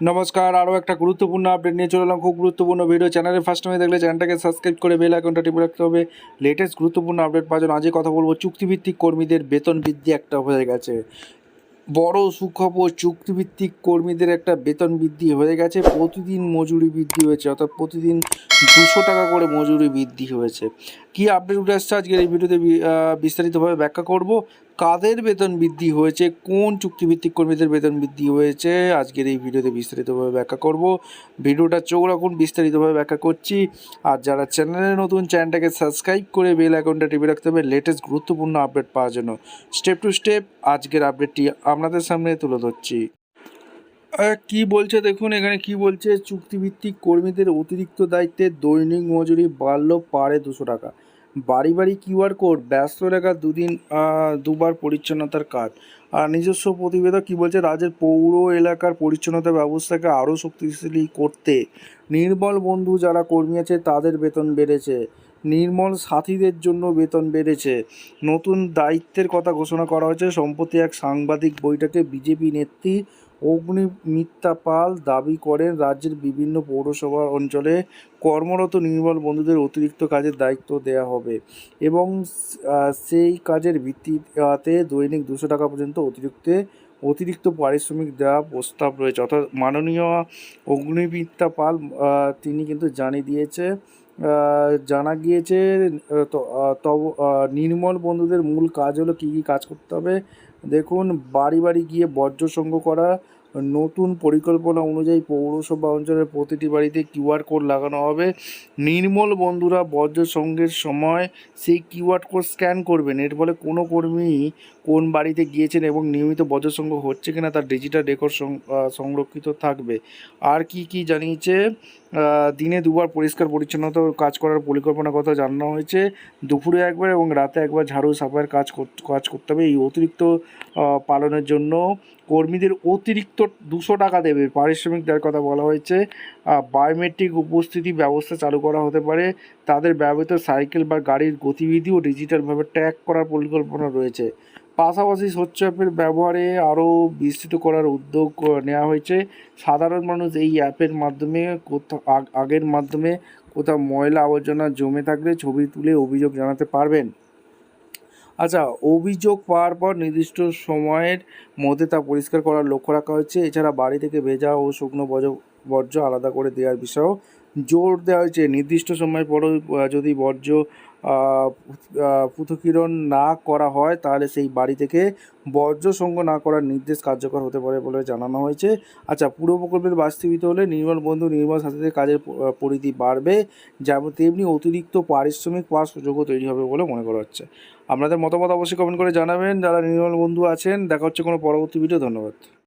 নমস্কার, আরও একটা গুরুত্বপূর্ণ আপডেট নিয়ে চলে এলাম। খুব গুরুত্বপূর্ণ ভিডিও। চ্যানেলে ফার্স্ট টাইমে দেখলে চ্যানেলটাকে সাবস্ক্রাইব করে বেল আইকনটা টিপে রাখতে হবে লেটেস্ট গুরুত্বপূর্ণ আপডেট পাওয়ার জন্য। আজকে কথা বলবো চুক্তিভিত্তিক কর্মীদের বেতন বৃদ্ধি একটা হয়ে গেছে। বড় সুখবর, চুক্তিভিত্তিক কর্মীদের একটা বেতন বৃদ্ধি হয়ে গেছে। প্রতিদিন মজুরি বৃদ্ধি হয়েছে, অর্থাৎ প্রতিদিন 200 টাকা করে মজুরি বৃদ্ধি হয়েছে। কী আপডেট উঠে আসছে আজকের এই ভিডিওতে বিস্তারিতভাবে ব্যাখ্যা করব। কাদের বেতন বৃদ্ধি হয়েছে, কোন চুক্তিভিত্তিক কর্মীদের বেতন বৃদ্ধি হয়েছে, আজকের এই ভিডিওতে বিস্তারিতভাবে ব্যাখ্যা করব। ভিডিওটা চোখ রাখুন, বিস্তারিতভাবে ব্যাখ্যা করছি। আর যারা চ্যানেলে নতুন, চ্যানেলটাকে সাবস্ক্রাইব করে বেল আইকনটা টিপে রাখতে হবে লেটেস্ট গুরুত্বপূর্ণ আপডেট পাওয়ার জন্য। স্টেপ টু স্টেপ আজকের আপডেটটি আপনাদের সামনে তুলে ধরছি। কি বলছে দেখুন, এখানে কি বলছে, চুক্তিভিত্তিক কর্মীদের অতিরিক্ত দায়িত্বে দৈনিক মজুরি বাড়ল পারে 200 টাকা। বাড়ি বাড়ি কিউআর কোড, ব্যস্ত এলাকা দুবার পরিচ্ছন্নতার কাজ। আর নিজস্ব প্রতিবেদক কী বলছে, রাজ্যের পৌর এলাকার পরিচ্ছন্নতা ব্যবস্থাকে আরও শক্তিশালী করতে নির্মল বন্ধু যারা কর্মী আছে তাদের বেতন বেড়েছে। নির্মল সাথীদের জন্য বেতন বেড়েছে। নতুন দায়িত্বের কথা ঘোষণা করা হয়েছে। সম্প্রতি এক সাংবাদিক বৈঠকে বিজেপি নেত্রী অগ্নিমিত্রা পাল দাবি করেন রাজ্যের বিভিন্ন পৌরসভা অঞ্চলে কর্মরত নির্মল বন্ধুদের অতিরিক্ত কাজের দায়িত্ব দেওয়া হবে এবং সেই কাজের ভিত্তিতে দৈনিক 200 টাকা পর্যন্ত অতিরিক্ত পারিশ্রমিক দেওয়া প্রস্তাব রয়েছে। অর্থাৎ মাননীয় অগ্নিমিত্রা পাল তিনি কিন্তু জানিয়ে দিয়েছে। জানা গিয়েছে নির্মল বন্ধুদের মূল কাজ হলো কী কী কাজ করতে হবে দেখুন। বাড়ি বাড়ি গিয়ে বর্জ্য সংগ্রহ করা। নতুন পরিকল্পনা অনুযায়ী পৌরসভা অঞ্চলের প্রতিটি বাড়িতে কিউআর কোড লাগানো হবে। নির্মল বন্ধুরা বর্জ্য সংগ্রহের সময় সেই কিউআর কোড স্ক্যান করবেন। এর ফলে কোনো কর্মী কোন বাড়িতে গিয়েছেন এবং নিয়মিত বর্জ্য সংগ্রহ হচ্ছে কিনা তার ডিজিটাল রেকর্ড সংরক্ষিত থাকবে। আর কি কি জানিয়েছে, দিনে দুবার পরিষ্কার পরিচ্ছন্নতা কাজ করার পরিকল্পনার কথা জানানো হয়েছে। দুপুরে একবার এবং রাতে একবার ঝাড়ু সাফাইয়ের কাজ করতে হবে। এই অতিরিক্ত পালনের জন্য কর্মীদের অতিরিক্ত 200 টাকা দেবে, পারিশ্রমিক দেওয়ার কথা বলা হয়েছে। বায়োমেট্রিক উপস্থিতি ব্যবস্থা চালু করা হতে পারে। তাদের ব্যবহৃত সাইকেল বা গাড়ির গতিবিধিও ডিজিটালভাবে ট্র্যাক করার পরিকল্পনা রয়েছে। পাশাপাশি স্বচ্ছ অ্যাপের ব্যবহারে আরও বিস্তৃত করার উদ্যোগ নেওয়া হয়েছে। সাধারণ মানুষ এই অ্যাপের মাধ্যমে কোথাও ময়লা আবর্জনা জমে থাকলে ছবি তুলে অভিযোগ জানাতে পারবেন। আচ্ছা, অভিযোগ পাওয়ার পর নির্দিষ্ট সময়ের মধ্যে তা পরিষ্কার করার লক্ষ্য রাখা হচ্ছে। এছাড়া বাড়ি থেকে ভেজা ও শুকনো বর্জ্য আলাদা করে দেওয়ার বিষয়েও জোর দেওয়া হয়েছে। নির্দিষ্ট সময়ের পরেও যদি বর্জ্য পৃথকীকরণ না করা হয় তাহলে সেই বাড়ি থেকে বর্জ্য সংগ্রহ না করার নির্দেশ কার্যকর হতে পারে বলে জানানো হয়েছে। আচ্ছা, পুরো প্রকল্পের বাস্তবিত হলে নির্মল বন্ধু নির্মল সাথীদের কাজের পরিধি বাড়বে, যেমন তেমনি অতিরিক্ত পারিশ্রমিক পাওয়ার সুযোগও তৈরি হবে বলে মনে করা হচ্ছে। আপনাদের মতামত অবশ্যই কমেন্ট করে জানাবেন। যারা নির্মল বন্ধু আছেন, দেখা হচ্ছে কোনো পরবর্তী ভিডিও। ধন্যবাদ।